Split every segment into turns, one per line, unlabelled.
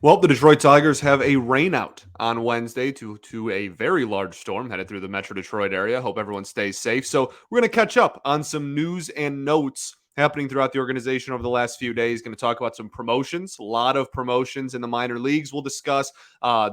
Well, the Detroit Tigers have a rainout on Wednesday to a very large storm headed through the Metro Detroit area. Hope everyone stays safe. So we're going to catch up on some news and notes happening throughout the organization over the last few days. Going to talk about some promotions, a lot of promotions in the minor leagues. We'll discuss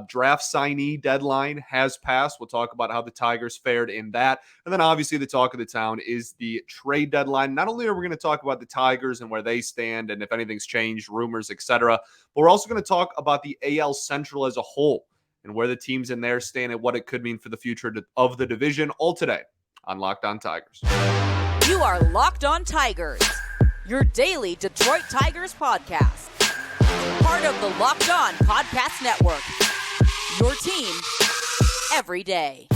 draft signee deadline has passed. We'll talk about how the Tigers fared in that. And then obviously the talk of the town is the trade deadline. Not only are we going to talk about the Tigers and where they stand and if anything's changed, rumors, etc., but we're also going to talk about the AL Central as a whole and where the teams in there stand and what it could mean for the future of the division, all today on Locked On Tigers.
You are Locked On Tigers, your daily Detroit Tigers podcast. Part of the Locked On Podcast Network, your team every day.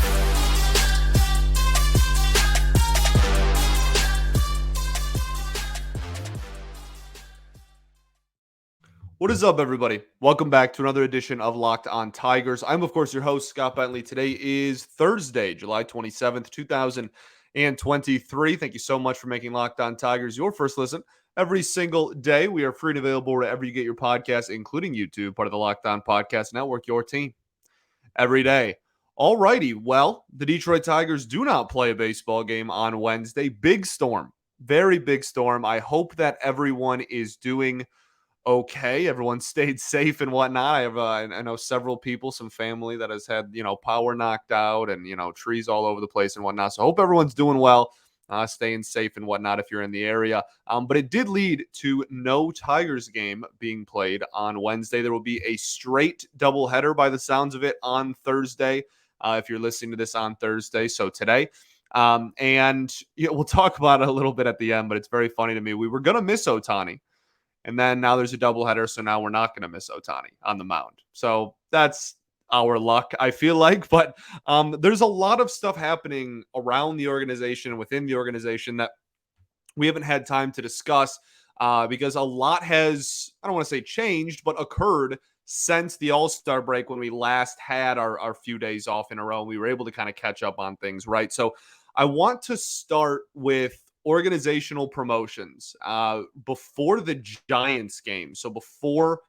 What is up, everybody? Welcome back to another edition of Locked On Tigers. I'm, of course, your host, Scott Bentley. Today is Thursday, July 27th, 2023. Thank you so much for making Locked On Tigers your first listen every single day. We are free and available wherever you get your podcasts, including YouTube, part of the Locked On Podcast Network, your team every day. All righty. Well, the Detroit Tigers do not play a baseball game on Wednesday. Big storm, very big storm. I hope that everyone is doing okay. Everyone stayed safe and whatnot. I know several people, some family that has had, power knocked out and, trees all over the place and whatnot. So I hope everyone's doing well, staying safe and whatnot if you're in the area. But it did lead to no Tigers game being played on Wednesday. There will be a straight doubleheader by the sounds of it on Thursday, if you're listening to this on Thursday. So today. And we'll talk about it a little bit at the end, but it's very funny to me. We were going to miss Ohtani. And then now there's a doubleheader, so now we're not going to miss Ohtani on the mound. So that's our luck, I feel like. But there's a lot of stuff happening around the organization and within the organization that we haven't had time to discuss because a lot has, I don't want to say changed, but occurred since the All-Star break when we last had our few days off in a row. We were able to kind of catch up on things, right? So I want to start with organizational promotions before the Giants game. So before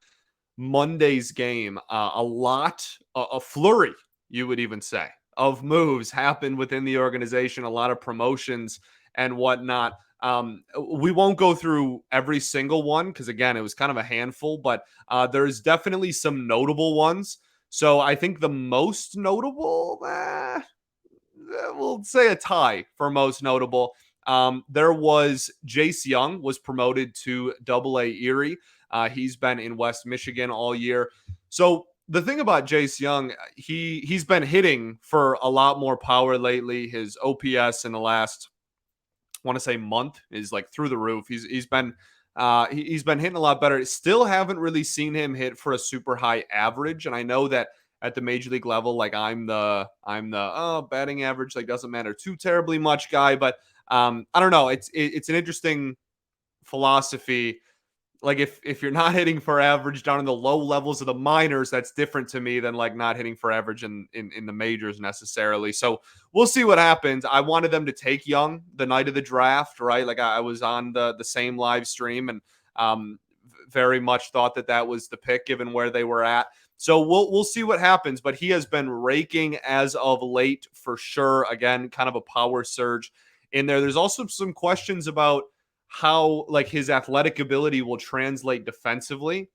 Monday's game, a flurry, you would even say, of moves happened within the organization, a lot of promotions and whatnot. We won't go through every single one because, again, it was kind of a handful, but there's definitely some notable ones. So I think the most notable, we'll say a tie for most notable. There was Jace Young was promoted to Double-A Erie. He's been in West Michigan all year. So the thing about Jace Young, he's been hitting for a lot more power lately. His OPS in the last, I want to say month is like through the roof. He's been hitting a lot better. Still haven't really seen him hit for a super high average. And I know that at the major league level, like I'm the batting average like doesn't matter too terribly much guy, but I don't know. It's an interesting philosophy. Like if you're not hitting for average down in the low levels of the minors, that's different to me than like not hitting for average in the majors necessarily. So we'll see what happens. I wanted them to take Young the night of the draft, right? Like I was on the same live stream and very much thought that was the pick given where they were at. So we'll see what happens, but he has been raking as of late for sure. Again, kind of a power surge in there. There's also some questions about how like his athletic ability will translate defensively.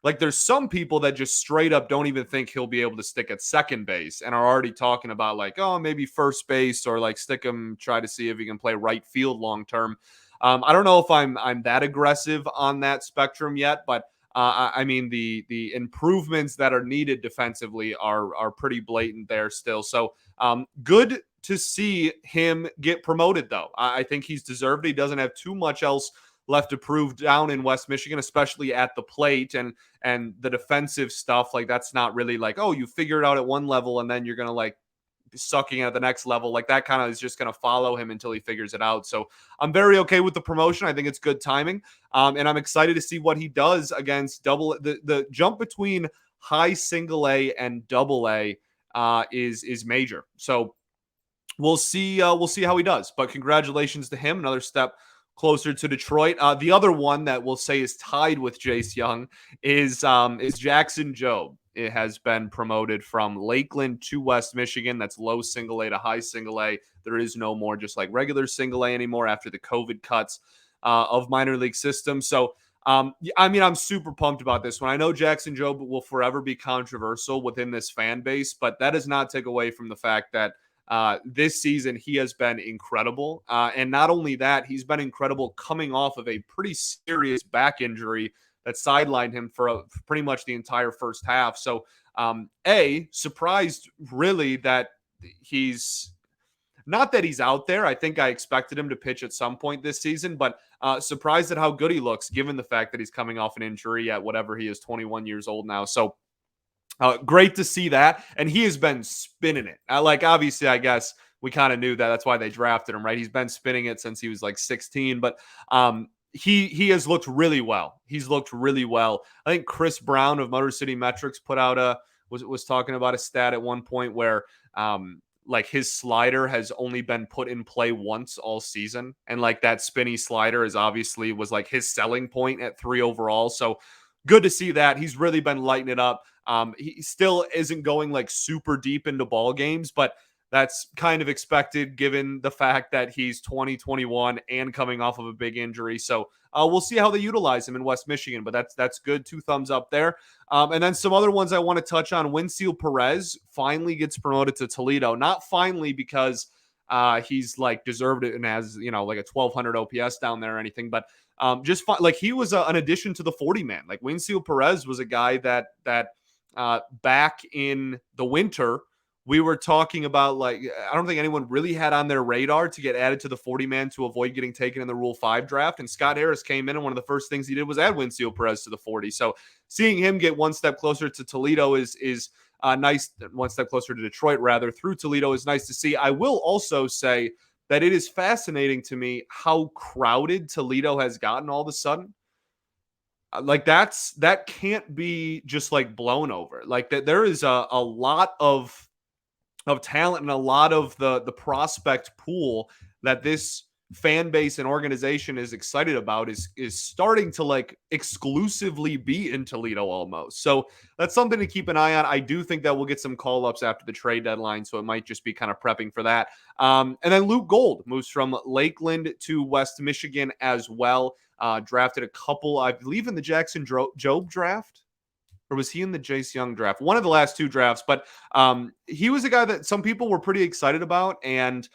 Like there's some people that just straight up don't even think he'll be able to stick at second base and are already talking about like, oh, maybe first base or like stick him, try to see if he can play right field long term. I don't know if I'm that aggressive on that spectrum yet, but I mean the improvements that are needed defensively are pretty blatant there still. So good to see him get promoted, though. I think he's deserved it. He doesn't have too much else left to prove down in West Michigan, especially at the plate and the defensive stuff. Like that's not really like, oh, you figure it out at one level and then you're going to like be sucking at the next level. Like that kind of is just going to follow him until he figures it out. So I'm very okay with the promotion. I think it's good timing. And I'm excited to see what he does against the jump between high single A and Double-A is major. So we'll see how he does. But congratulations to him. Another step closer to Detroit. The other one that we'll say is tied with Jace Young is Jackson Jobe. It has been promoted from Lakeland to West Michigan. That's low single A to high single A. There is no more just like regular single A anymore after the COVID cuts of minor league systems. So, I mean, I'm super pumped about this one. I know Jackson Jobe will forever be controversial within this fan base, but that does not take away from the fact that this season he has been incredible. And not only that, he's been incredible coming off of a pretty serious back injury that sidelined him for pretty much the entire first half. So, surprised really that he's not that he's out there. I think I expected him to pitch at some point this season, but surprised at how good he looks given the fact that he's coming off an injury at whatever he is, 21 years old now. So great to see that. And he has been spinning it. Like, obviously, I guess we kind of knew that. That's why they drafted him, right? He's been spinning it since he was like 16, but he has looked really well. He's looked really well. I think Chris Brown of Motor City Metrics put out was talking about a stat at one point where like his slider has only been put in play once all season. And like that spinny slider is obviously was like his selling point at 3 overall. So good to see that. He's really been lighting it up. He still isn't going like super deep into ball games, but that's kind of expected given the fact that he's 2021 and coming off of a big injury. So we'll see how they utilize him in West Michigan, but that's good. 2 thumbs up there. And then some other ones I want to touch on. Winfield Perez finally gets promoted to Toledo. Not finally because he's like deserved it and has, like a 1200 OPS down there or anything, but just like he was an addition to the 40 man. Like Winfield Perez was a guy that back in the winter, we were talking about, like, I don't think anyone really had on their radar to get added to the 40 man to avoid getting taken in the Rule 5 draft. And Scott Harris came in, and one of the first things he did was add Winfield Perez to the 40. So seeing him get one step closer to Toledo is nice. One step closer to Detroit, rather, through Toledo is nice to see. I will also say that it is fascinating to me how crowded Toledo has gotten all of a sudden. Like that can't be just like blown over. Like that there is a lot of talent and a lot of the prospect pool that this fan base and organization is excited about is starting to like exclusively be in Toledo almost. So that's something to keep an eye on. I do think that we'll get some call-ups after the trade deadline, so it might just be kind of prepping for that. And then Luke Gold moves from Lakeland to West Michigan as well. Drafted a couple, I believe, in the Jackson Jobe draft. Or was he in the Jace Young draft? One of the last 2 drafts, but he was a guy that some people were pretty excited about and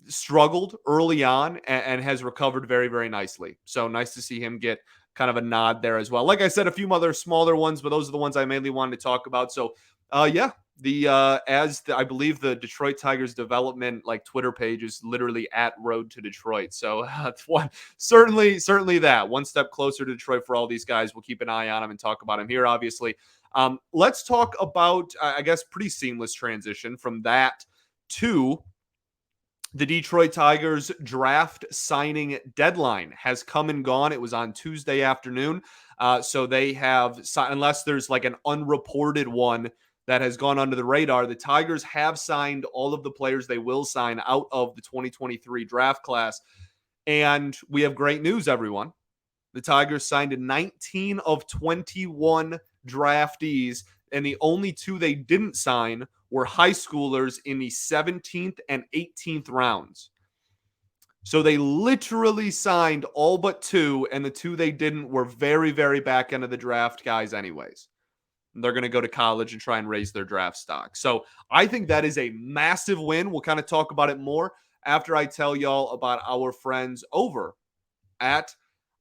struggled early on and has recovered very, very nicely. So nice to see him get kind of a nod there as well. Like I said, a few other smaller ones, but those are the ones I mainly wanted to talk about. So I believe the Detroit Tigers development like Twitter page is literally at Road to Detroit. So that's one certainly that one step closer to Detroit for all these guys. We'll keep an eye on them and talk about them here, obviously. Let's talk about, I guess, pretty seamless transition from that to the Detroit Tigers draft signing deadline has come and gone. It was on Tuesday afternoon. So they have, unless there's like an unreported one that has gone under the radar, the Tigers have signed all of the players they will sign out of the 2023 draft class. And we have great news, everyone. The Tigers signed 19 of 21 draftees, and the only 2 they didn't sign were high schoolers in the 17th and 18th rounds. So they literally signed all but 2, and the 2 they didn't were very, very back end of the draft guys anyways. They're going to go to college and try and raise their draft stock. So I think that is a massive win. We'll kind of talk about it more after I tell y'all about our friends over at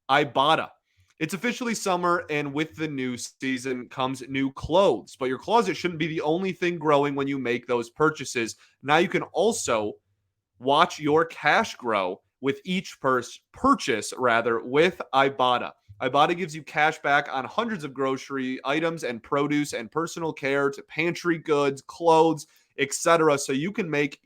Ibotta. It's officially summer, and with the new season comes new clothes. But your closet shouldn't be the only thing growing when you make those purchases. Now you can also watch your cash grow with each purchase with Ibotta. Ibotta gives you cash back on hundreds of grocery items and produce and personal care to pantry goods, clothes, etc. So you can make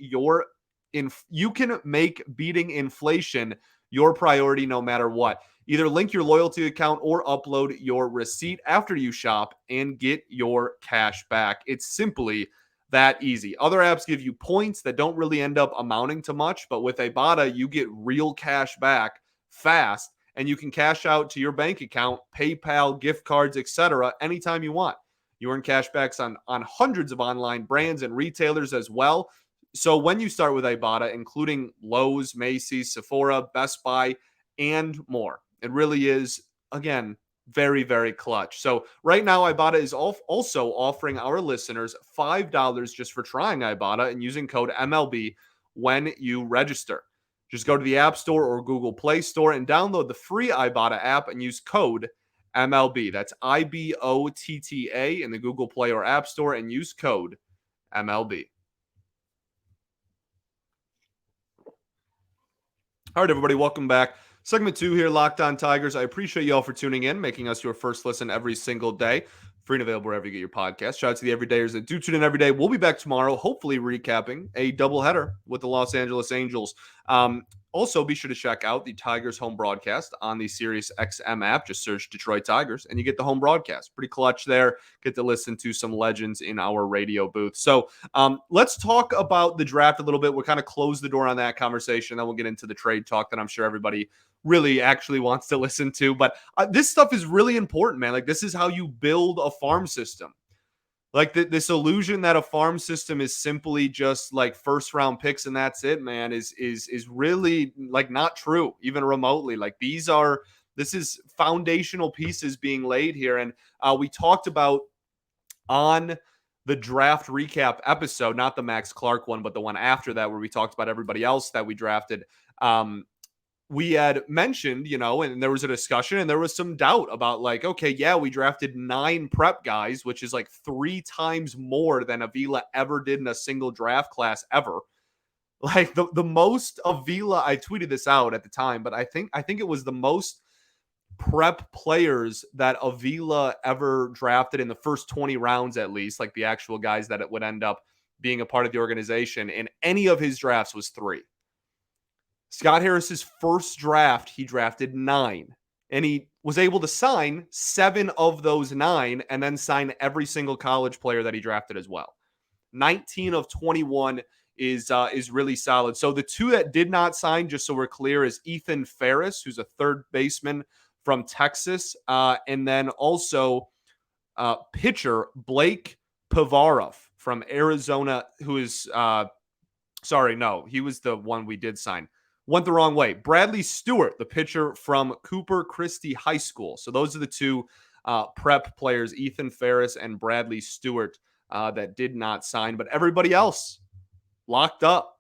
beating inflation your priority no matter what. Either link your loyalty account or upload your receipt after you shop and get your cash back. It's simply that easy. Other apps give you points that don't really end up amounting to much, but with Ibotta, you get real cash back fast, and you can cash out to your bank account, PayPal, gift cards, etc. anytime you want. You earn cashbacks on hundreds of online brands and retailers as well. So when you start with Ibotta, including Lowe's, Macy's, Sephora, Best Buy, and more, it really is, again, very, very clutch. So right now, Ibotta is also offering our listeners $5 just for trying Ibotta and using code MLB when you register. Just go to the App Store or Google Play Store and download the free Ibotta app and use code MLB. That's IBOTTA in the Google Play or App Store and use code MLB. All right, everybody, welcome back. Segment 2 here, Locked On Tigers. I appreciate you all for tuning in, making us your first listen every single day. Free and available wherever you get your podcast. Shout out to the everydayers that do tune in every day. We'll be back tomorrow, hopefully recapping a doubleheader with the Los Angeles Angels. Also, be sure to check out the Tigers home broadcast on the Sirius XM app. Just search Detroit Tigers, and you get the home broadcast. Pretty clutch there. Get to listen to some legends in our radio booth. So let's talk about the draft a little bit. We'll kind of close the door on that conversation. Then we'll get into the trade talk that I'm sure everybody really actually wants to listen to. But this stuff is really important, man. Like, this is how you build a farm system. Like this illusion that a farm system is simply just like first round picks and that's it, man, is really like not true, even remotely. Like this is foundational pieces being laid here. And we talked about on the draft recap episode, not the Max Clark one, but the one after that, where we talked about everybody else that we drafted. We had mentioned, and there was a discussion and there was some doubt about like, okay, yeah, we drafted 9 prep guys, which is like 3 times more than Avila ever did in a single draft class ever. Like the most Avila, I tweeted this out at the time, but I think it was the most prep players that Avila ever drafted in the first 20 rounds, at least, like the actual guys that it would end up being a part of the organization in any of his drafts was 3. Scott Harris's first draft, he drafted 9, and he was able to sign 7 of those 9 and then sign every single college player that he drafted as well. 19 of 21 is really solid. So the 2 that did not sign, just so we're clear, is Ethan Ferris, who's a third baseman from Texas, and then also pitcher Blake Pivarov from Arizona, who is he was the one we did sign. Went the wrong way. Bradley Stewart, the pitcher from Cooper Christie High School. So those are the 2 prep players, Ethan Ferris and Bradley Stewart, that did not sign. But everybody else locked up.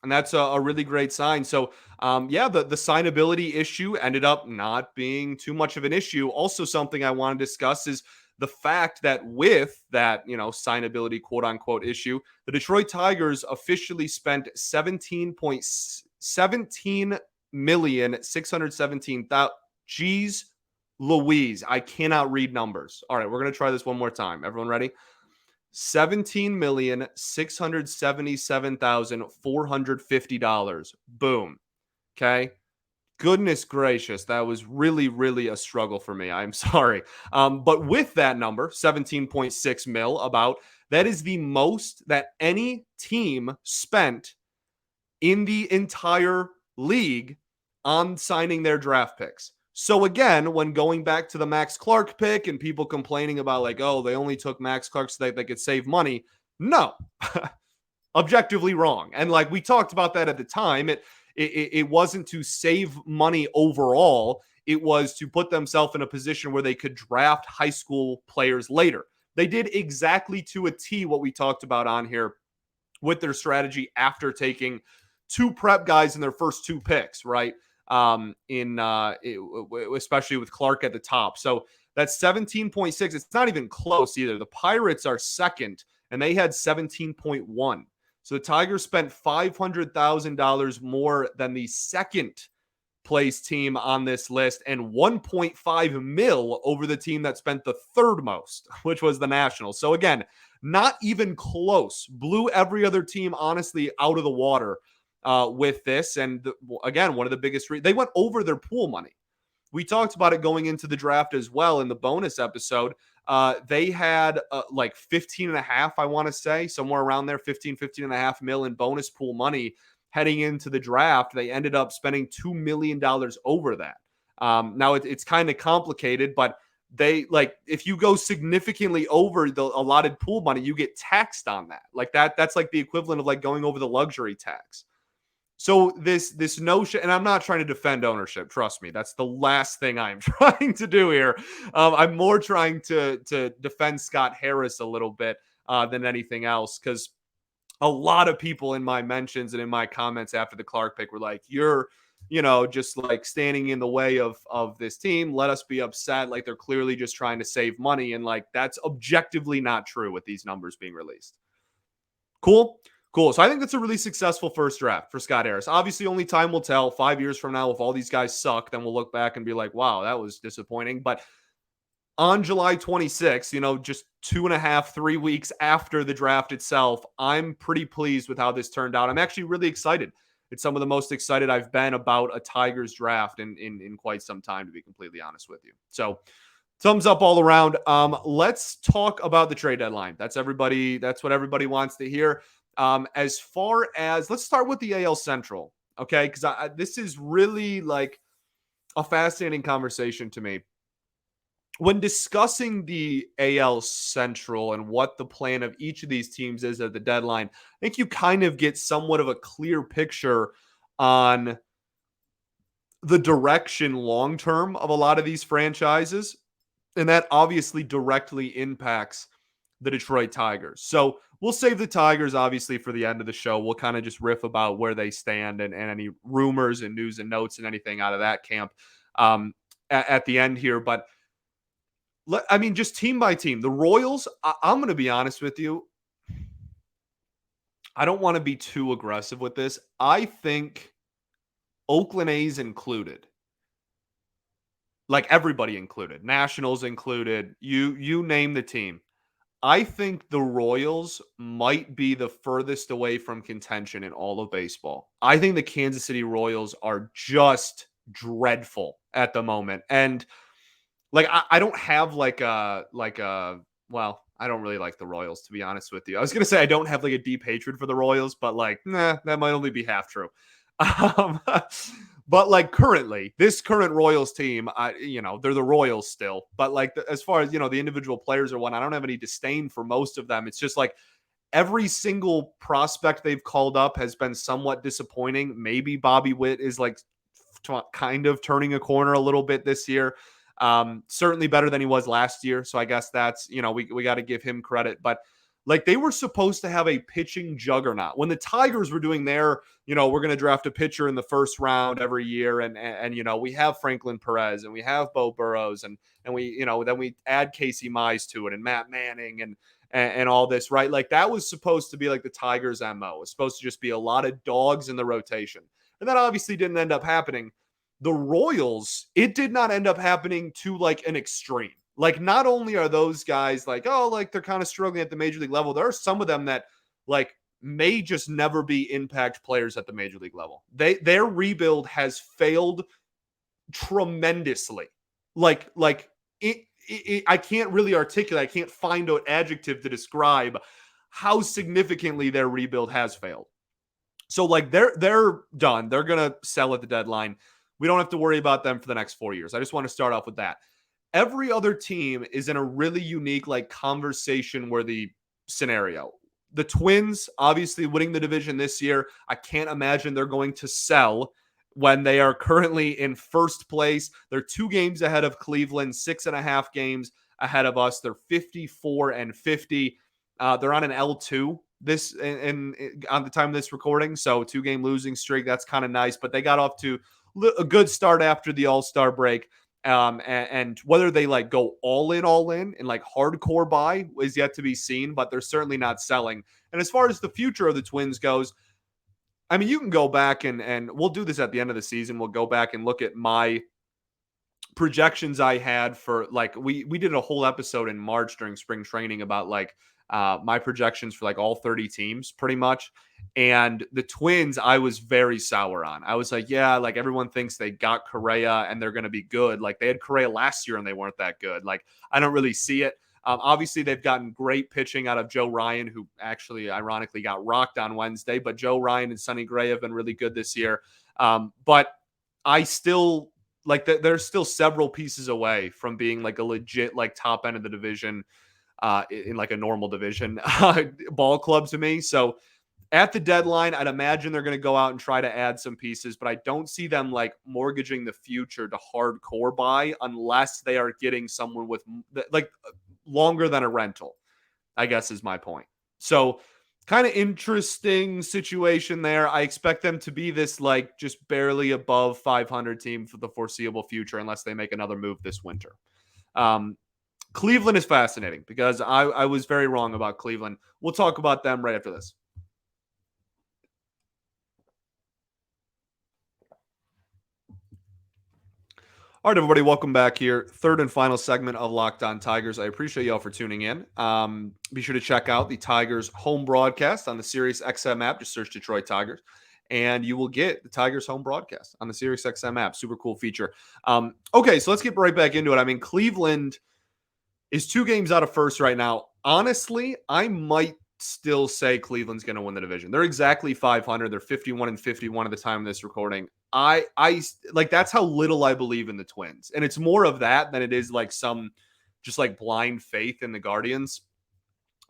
And that's a really great sign. So, the signability issue ended up not being too much of an issue. Also, something I want to discuss is the fact that with that, signability quote-unquote issue, the Detroit Tigers officially spent $17,617,000. Jeez Louise, I cannot read numbers. All right, we're going to try this one more time. Everyone ready? $17,677,450. Boom. Okay. Goodness gracious, that was really, really a struggle for me. I'm sorry. But with that number, 17.6 mil, that is the most that any team spent in the entire league on signing their draft picks. So again, when going back to the Max Clark pick and people complaining about like, oh, they only took Max Clark so they could save money. No, objectively wrong. And like we talked about that at the time, it wasn't to save money overall. It was to put themselves in a position where they could draft high school players later. They did exactly to a T what we talked about on here with their strategy after taking 2 prep guys in their first 2 picks, right? Especially with Clark at the top. So that's 17.6. It's not even close either. The Pirates are second, and they had 17.1. So the Tigers spent $500,000 more than the second place team on this list and 1.5 mil over the team that spent the third most, which was the Nationals. So again, not even close. Blew every other team, honestly, out of the water with this. And again, one of the biggest, they went over their pool money. we talked about it going into the draft as well in the bonus episode. They had like 15 and a half, I want to say, somewhere around there, 15 and a half mil in bonus pool money heading into the draft. They ended up spending $2 million over that. Now it's kind of complicated, but they like if you go significantly over the allotted pool money, you get taxed on that. Like that's like the equivalent of like going over the luxury tax. So this notion, and I'm not trying to defend ownership. Trust me, that's the last thing I'm trying to do here. I'm more trying to defend Scott Harris a little bit than anything else, because a lot of people in my mentions and in my comments after the Clark pick were like, "You're, just like standing in the way of this team. Let us be upset. Like they're clearly just trying to save money, and like that's objectively not true with these numbers being released." Cool. Cool. So I think that's a really successful first draft for Scott Harris. Obviously, only time will tell. 5 years from now, if all these guys suck, then we'll look back and be like, wow, that was disappointing. But on July 26th, just 2.5, 3 weeks after the draft itself, I'm pretty pleased with how this turned out. I'm actually really excited. It's some of the most excited I've been about a Tigers draft in quite some time, to be completely honest with you. So thumbs up all around. Let's talk about the trade deadline. That's what everybody wants to hear. As far as, let's start with the AL Central, okay? Because this is really like a fascinating conversation to me. When discussing the AL Central and what the plan of each of these teams is at the deadline, I think you kind of get somewhat of a clear picture on the direction long term of a lot of these franchises. And that obviously directly impacts the Detroit Tigers. So we'll save the Tigers, obviously, for the end of the show. We'll kind of just riff about where they stand and any rumors and news and notes and anything out of that camp at the end here. But, just team by team. The Royals, I'm going to be honest with you. I don't want to be too aggressive with this. I think Oakland A's included, like everybody included, Nationals included, you name the team. I think the Royals might be the furthest away from contention in all of baseball. I think the Kansas City Royals are just dreadful at the moment. And like, I don't have well, I don't really like the Royals, to be honest with you. I was going to say I don't have like a deep hatred for the Royals, but like, that might only be half true. But like this current Royals team, they're the Royals still. But like as far as, the individual players or one, I don't have any disdain for most of them. It's just like every single prospect they've called up has been somewhat disappointing. Maybe Bobby Witt is like kind of turning a corner a little bit this year. Certainly better than he was last year. So I guess that's, we got to give him credit. But like they were supposed to have a pitching juggernaut. When the Tigers were doing their, we're going to draft a pitcher in the first round every year. And we have Franklin Perez and we have Beau Burrows and we, then we add Casey Mize to it and Matt Manning and all this, right? Like that was supposed to be like the Tigers MO. It was supposed to just be a lot of dogs in the rotation. And that obviously didn't end up happening. The Royals, it did not end up happening to like an extreme. Like, not only are those guys like, oh, like they're kind of struggling at the major league level, there are some of them that like may just never be impact players at the major league level. Their rebuild has failed tremendously. Like I can't really articulate. I can't find an adjective to describe how significantly their rebuild has failed. So like they're done. They're gonna sell at the deadline. We don't have to worry about them for the next 4 years. I just want to start off with that. Every other team is in a really unique, like, conversation-worthy scenario. The Twins, obviously winning the division this year. I can't imagine they're going to sell when they are currently in first place. They're 2 games ahead of Cleveland, 6.5 games ahead of us. They're 54-50. They're on an L2 on the time of this recording, so 2-game losing streak. That's kind of nice, but they got off to a good start after the All-Star break. And whether they like go all in and like hardcore buy is yet to be seen, but they're certainly not selling. And as far as the future of the Twins goes, you can go back and we'll do this at the end of the season. We'll go back and look at my projections I had for like we did a whole episode in March during spring training about like my projections for like all 30 teams pretty much. And the Twins, I was very sour on. I was like, yeah, like everyone thinks they got Correa and they're going to be good. Like they had Correa last year and they weren't that good. Like I don't really see it. Obviously, they've gotten great pitching out of Joe Ryan, who actually ironically got rocked on Wednesday. But Joe Ryan and Sonny Gray have been really good this year. But I still like that. There's still several pieces away from being like a legit like top end of the division in like a normal division ball club to me. So at the deadline, I'd imagine they're going to go out and try to add some pieces, but I don't see them like mortgaging the future to hardcore buy unless they are getting someone with like longer than a rental, I guess is my point. So kind of interesting situation there. I expect them to be this like just barely above 500 team for the foreseeable future unless they make another move this winter. Cleveland is fascinating because I was very wrong about Cleveland. We'll talk about them right after this. All right, everybody, welcome back here. Third and final segment of Locked On Tigers. I appreciate y'all for tuning in. Be sure to check out the Tigers home broadcast on the Sirius XM app. Just search Detroit Tigers, and you will get the Tigers home broadcast on the Sirius XM app. Super cool feature. Okay, so let's get right back into it. I mean, Cleveland is 2 games out of first right now. Honestly, I might still say Cleveland's going to win the division. They're exactly 500. They're 51-51 at the time of this recording. I like that's how little I believe in the Twins. And it's more of that than it is like some just like blind faith in the Guardians.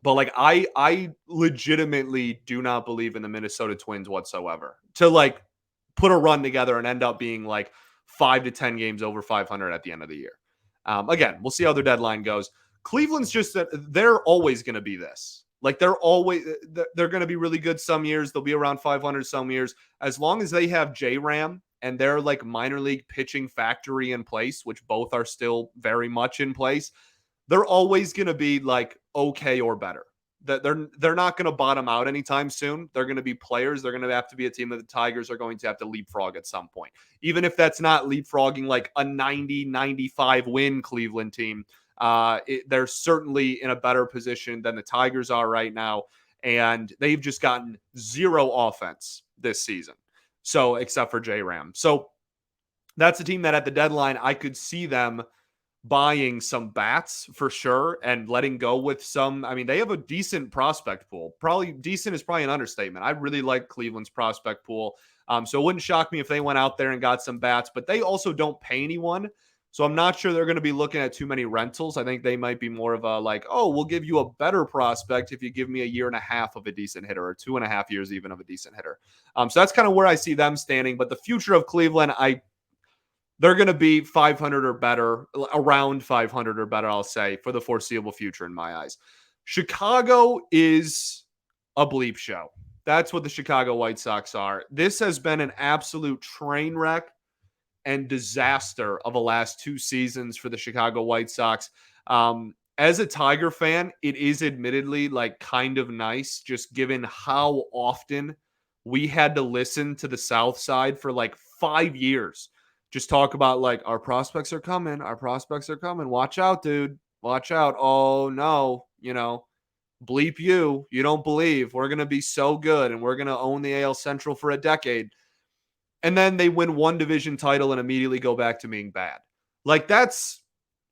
But like I legitimately do not believe in the Minnesota Twins whatsoever. To like put a run together and end up being like 5 to 10 games over 500 at the end of the year. Again, we'll see how their deadline goes. Cleveland's just that they're always going to be this. Like they're going to be really good some years. They'll be around 500 some years. As long as they have J-Ram and their like minor league pitching factory in place, which both are still very much in place, they're always going to be like okay or better. That they're not going to bottom out anytime soon. They're going to be players. They're going to have to be a team that the Tigers are going to have to leapfrog at some point. Even if that's not leapfrogging like a 90-95 win Cleveland team, they're certainly in a better position than the Tigers are right now. And they've just gotten zero offense this season. So except for J-Ram. So that's a team that at the deadline, I could see them buying some bats for sure and letting go with some. I mean, they have a decent prospect pool. Probably decent is probably an understatement. I really like Cleveland's prospect pool. So it wouldn't shock me if they went out there and got some bats, but they also don't pay anyone. So I'm not sure they're going to be looking at too many rentals. I think they might be more of a like, oh, we'll give you a better prospect if you give me a year and a half of a decent hitter or 2.5 years even of a decent hitter. So that's kind of where I see them standing. But the future of Cleveland, they're going to be 500 or better, around 500 or better, I'll say, for the foreseeable future in my eyes. Chicago is a bleep show. That's what the Chicago White Sox are. This has been an absolute train wreck and disaster of the last 2 seasons for the Chicago White Sox. As a Tiger fan, it is admittedly like kind of nice, just given how often we had to listen to the South Side for like 5 years. Just talk about like our prospects are coming. Our prospects are coming. Watch out, dude. Watch out. Oh no, bleep you. You don't believe we're going to be so good and we're going to own the AL Central for a decade. And then they win 1 division title and immediately go back to being bad. Like that's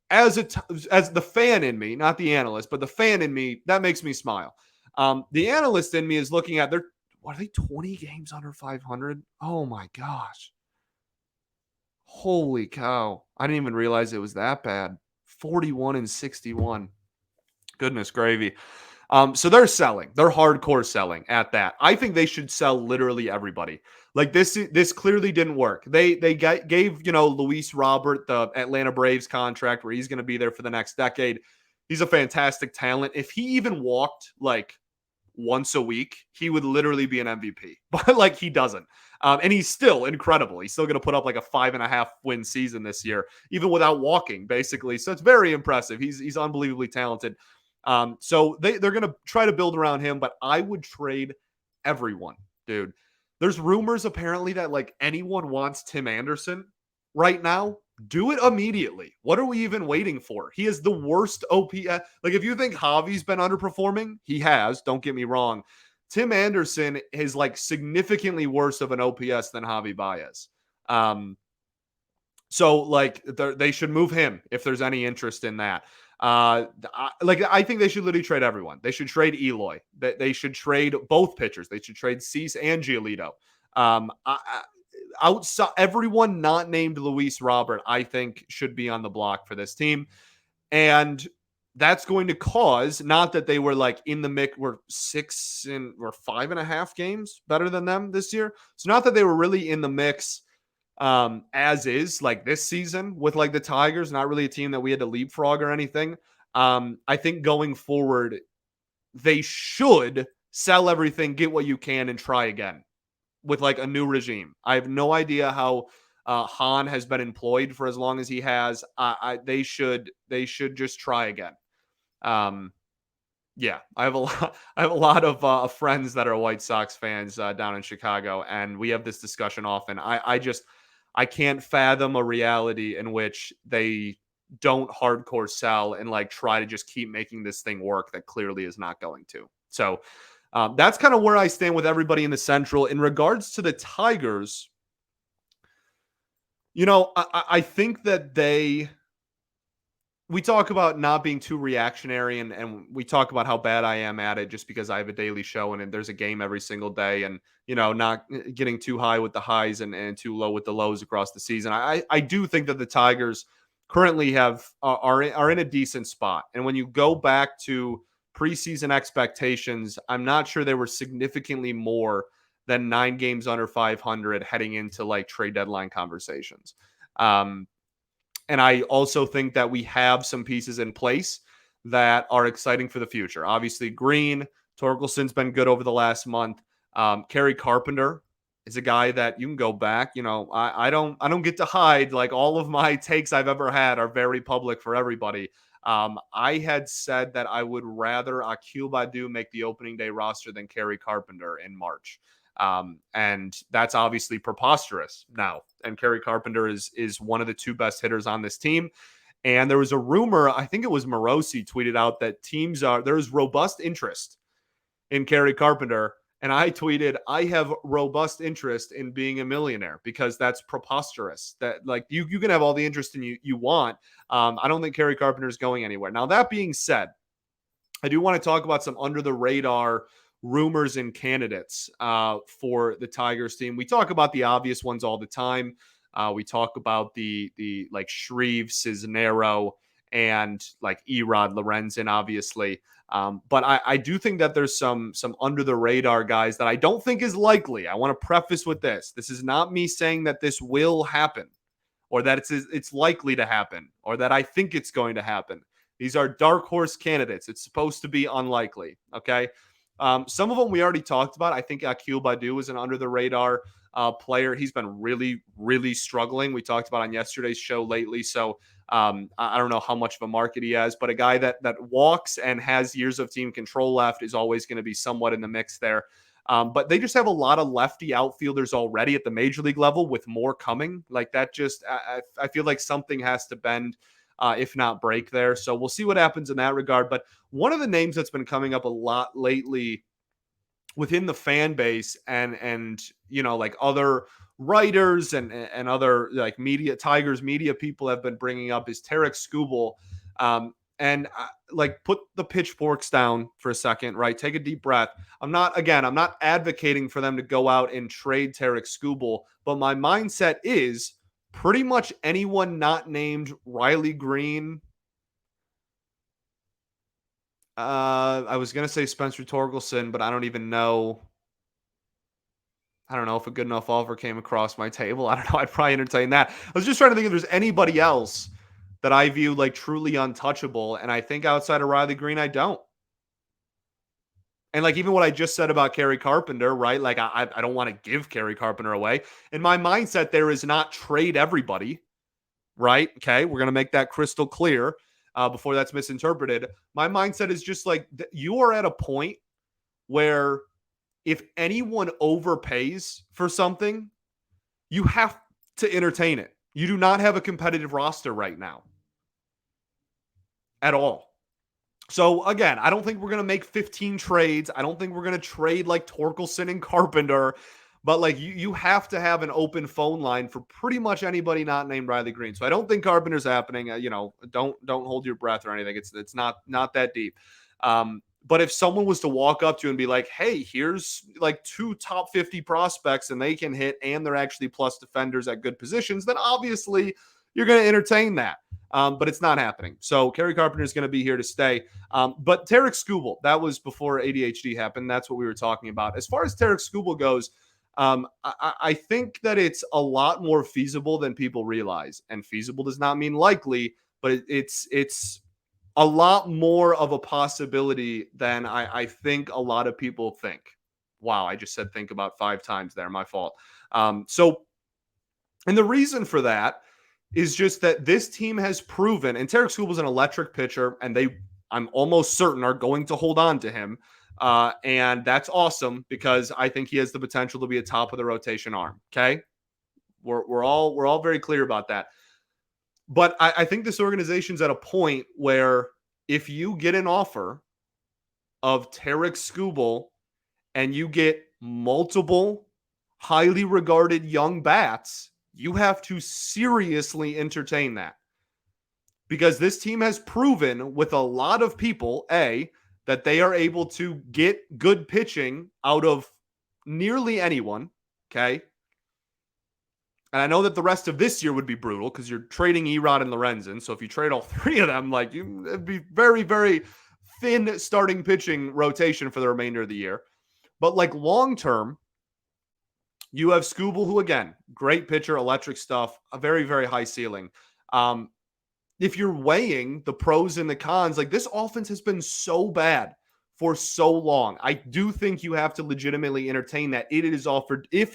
as the fan in me, not the analyst, but the fan in me, that makes me smile. The analyst in me is looking at what are they 20 games under 500? Oh my gosh. Holy cow. I didn't even realize it was that bad. 41-61. Goodness gravy. So they're selling. They're hardcore selling at that. I think they should sell literally everybody. Like this clearly didn't work. They gave, Luis Robert the Atlanta Braves contract where he's going to be there for the next decade. He's a fantastic talent. If he even walked like once a week, he would literally be an MVP. But like he doesn't. And he's still incredible. He's still going to put up like a 5.5 win season this year, even without walking, basically. So it's very impressive. He's unbelievably talented. So they're going to try to build around him, but I would trade everyone, dude. There's rumors apparently that like anyone wants Tim Anderson right now. Do it immediately. What are we even waiting for? He is the worst OPS. Like, if you think Javi's been underperforming, he has. Don't get me wrong. Tim Anderson is like significantly worse of an OPS than Javi Baez. So like they should move him if there's any interest in that. I think they should literally trade everyone. They should trade Eloy. They should trade both pitchers. They should trade Cease and Giolito. Outside everyone not named Luis Robert, I think should be on the block for this team. And that's going to cause, not that they were like in the mix, we're 5.5 games better than them this year. So not that they were really in the mix as is like this season with like the Tigers, not really a team that we had to leapfrog or anything. I think going forward, they should sell everything, get what you can, and try again with like a new regime. I have no idea how Hahn has been employed for as long as he has. They should just try again. Yeah, I have a lot of friends that are White Sox fans down in Chicago, and we have this discussion often. I can't fathom a reality in which they don't hardcore sell and like try to just keep making this thing work that clearly is not going to. So that's kind of where I stand with everybody in the Central. In regards to the Tigers, I think that we talk about not being too reactionary, and we talk about how bad I am at it just because I have a daily show and there's a game every single day, and not getting too high with the highs and too low with the lows across the season. I do think that the Tigers currently are in a decent spot, and when you go back to preseason expectations, I'm not sure they were significantly more than 9 games under 500 heading into like trade deadline conversations. And I also think that we have some pieces in place that are exciting for the future. Obviously, Green, Torkelson's been good over the last month. Kerry Carpenter is a guy that you can go back. I don't get to hide. Like, all of my takes I've ever had are very public for everybody. I had said that I would rather Akil Baddoo make the opening day roster than Kerry Carpenter in March. And that's obviously preposterous now. And Kerry Carpenter is one of the 2 best hitters on this team. And there was a rumor, I think it was Morosi tweeted out that there's robust interest in Kerry Carpenter. And I tweeted, I have robust interest in being a millionaire, because that's preposterous. That like you can have all the interest in you want. I don't think Kerry Carpenter is going anywhere. Now, that being said, I do want to talk about some under the radar rumors and candidates for the Tigers team. We talk about the obvious ones all the time. We talk about the like Shreve, Cisnero, and like Erod Lorenzen, obviously. But I do think that there's some under the radar guys that I don't think is likely. I want to preface with this. This is not me saying that this will happen, or that it's likely to happen, or that I think it's going to happen. These are dark horse candidates. It's supposed to be unlikely. Okay. Some of them we already talked about. I think Akil Baddoo is an under the radar player. He's been really, really struggling. We talked about on yesterday's show lately. So I don't know how much of a market he has, but a guy that walks and has years of team control left is always going to be somewhat in the mix there. But they just have a lot of lefty outfielders already at the major league level, with more coming. Like that, I feel like something has to bend, if not break there. So we'll see what happens in that regard. But one of the names that's been coming up a lot lately within the fan base and like other writers and other like Tigers media people have been bringing up is Tarik Skubal. And like, put the pitchforks down for a second, right? Take a deep breath. I'm not advocating for them to go out and trade Tarik Skubal, but my mindset is pretty much anyone not named Riley Green. I was going to say Spencer Torkelson, but I don't know if a good enough offer came across my table. I don't know. I'd probably entertain that. I was just trying to think if there's anybody else that I view like truly untouchable. And I think outside of Riley Green, I don't. And like, even what I just said about Kerry Carpenter, right? Like, I don't want to give Kerry Carpenter away. In my mindset, there is not trade everybody, right? Okay, we're going to make that crystal clear before that's misinterpreted. My mindset is just like, you are at a point where if anyone overpays for something, you have to entertain it. You do not have a competitive roster right now at all. So again, I don't think we're going to make 15 trades. I don't think we're going to trade like Torkelson and Carpenter, but like you have to have an open phone line for pretty much anybody not named Riley Green. So I don't think Carpenter's happening. Don't hold your breath or anything. It's not that deep. But if someone was to walk up to you and be like, "Hey, here's like 2 top 50 prospects and they can hit and they're actually plus defenders at good positions," then obviously you're going to entertain that. But it's not happening. So Kerry Carpenter is going to be here to stay. But Tarek Skubal, that was before ADHD happened. That's what we were talking about. As far as Tarek Skubal goes, I think that it's a lot more feasible than people realize. And feasible does not mean likely, but it's a lot more of a possibility than I think a lot of people think. Wow, I just said think about 5 times there. My fault. And the reason for that is just that this team has proven, and Tarek Skubal is an electric pitcher, and I'm almost certain, are going to hold on to him. And that's awesome because I think he has the potential to be a top of the rotation arm. Okay. We're all very clear about that. But I think this organization's at a point where if you get an offer of Tarek Skubal and you get multiple highly regarded young bats, you have to seriously entertain that. Because this team has proven with a lot of people, that they are able to get good pitching out of nearly anyone, okay? And I know that the rest of this year would be brutal because you're trading Erod and Lorenzen. So if you trade all 3 of them, it'd be very, very thin starting pitching rotation for the remainder of the year. But like long term, you have Skubal, who again, great pitcher, electric stuff, a very, very high ceiling. If you're weighing the pros and the cons, like this offense has been so bad for so long. I do think you have to legitimately entertain that if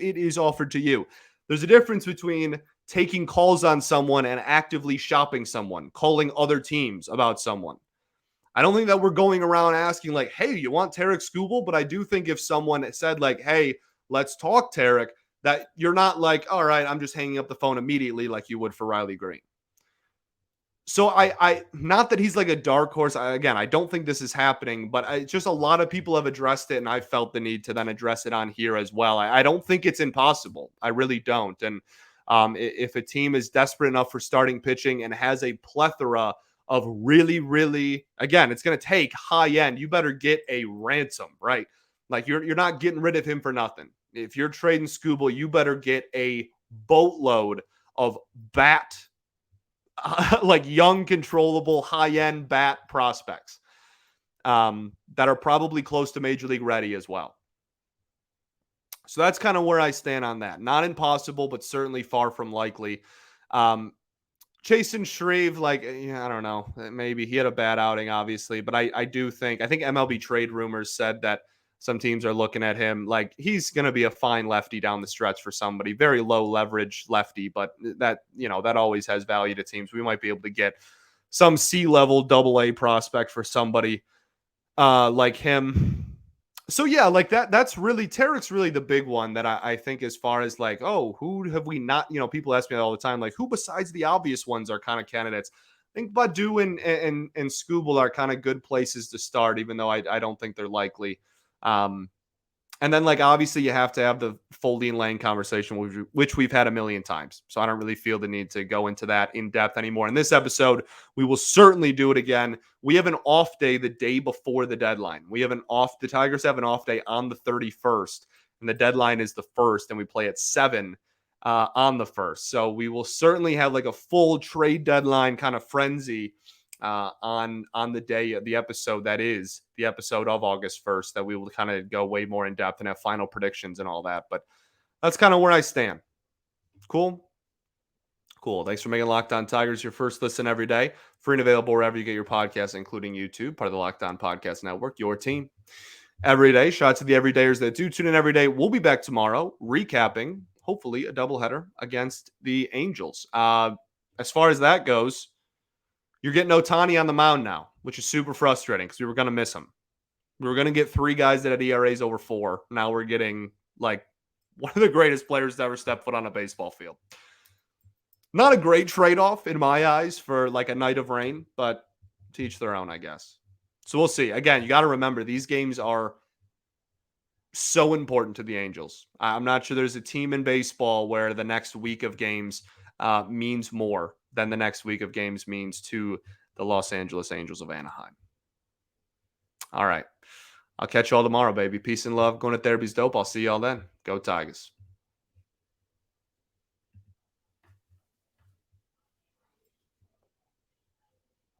it is offered to you. There's a difference between taking calls on someone and actively shopping someone, calling other teams about someone. I don't think that we're going around asking like, "Hey, you want Tarek Skubal?" But I do think if someone said like, "Hey, let's talk Tarek," that you're not like, "All right, I'm just hanging up the phone immediately," like you would for Riley Green. So I not that he's like a dark horse. I don't think this is happening, but just a lot of people have addressed it, and I felt the need to then address it on here as well. I don't think it's impossible. I really don't. And if a team is desperate enough for starting pitching and has a plethora of really, really, again, it's going to take high end. You better get a ransom, right? Like you're not getting rid of him for nothing. If you're trading Skubal, you better get a boatload of bat. Like young, controllable, high-end bat prospects that are probably close to Major League ready as well. So that's kind of where I stand on that. Not impossible, but certainly far from likely. Chasen Shreve, I don't know. Maybe he had a bad outing, obviously, but I think MLB Trade Rumors said that some teams are looking at him like he's going to be a fine lefty down the stretch for somebody. Very low leverage lefty, but that always has value to teams. We might be able to get some C-level AA prospect for somebody like him. So yeah, like that's really Tarek's really the big one that I think as far as like, oh, who have we not, people ask me all the time, like who besides the obvious ones are kind of candidates. I think Baddoo and Skubal are kind of good places to start, even though I don't think they're likely. And then obviously you have to have the Foldy and Lane conversation, which we've had a million times. So I don't really feel the need to go into that in depth anymore. In this episode, we will certainly do it again. We have an off day the day before the deadline. The Tigers have an off day on the 31st and the deadline is the 1st and we play at 7 on the 1st. So we will certainly have a full trade deadline kind of frenzy on the day of the episode that is the episode of August 1st, that we will kind of go way more in depth and have final predictions and all that. But that's kind of where I stand. Cool. Thanks for making Locked On Tigers your first listen every day. Free and available wherever you get your podcasts, including YouTube, part of the Locked On Podcast Network, your team every day. Shout out to the everydayers that do tune in every day. We'll be back tomorrow recapping, hopefully, a doubleheader against the Angels. As far as that goes, you're getting Ohtani on the mound now, which is super frustrating because we were going to miss him. We were going to get 3 guys that had ERAs over 4. Now we're getting one of the greatest players to ever step foot on a baseball field. Not a great trade-off in my eyes for like a night of rain, but to each their own, I guess. So we'll see. Again, you got to remember these games are so important to the Angels. I'm not sure there's a team in baseball where the next week of games means more than the next week of games means to the Los Angeles Angels of Anaheim. All right. I'll catch you all tomorrow, baby. Peace and love. Going to therapy's dope. I'll see y'all then. Go Tigers.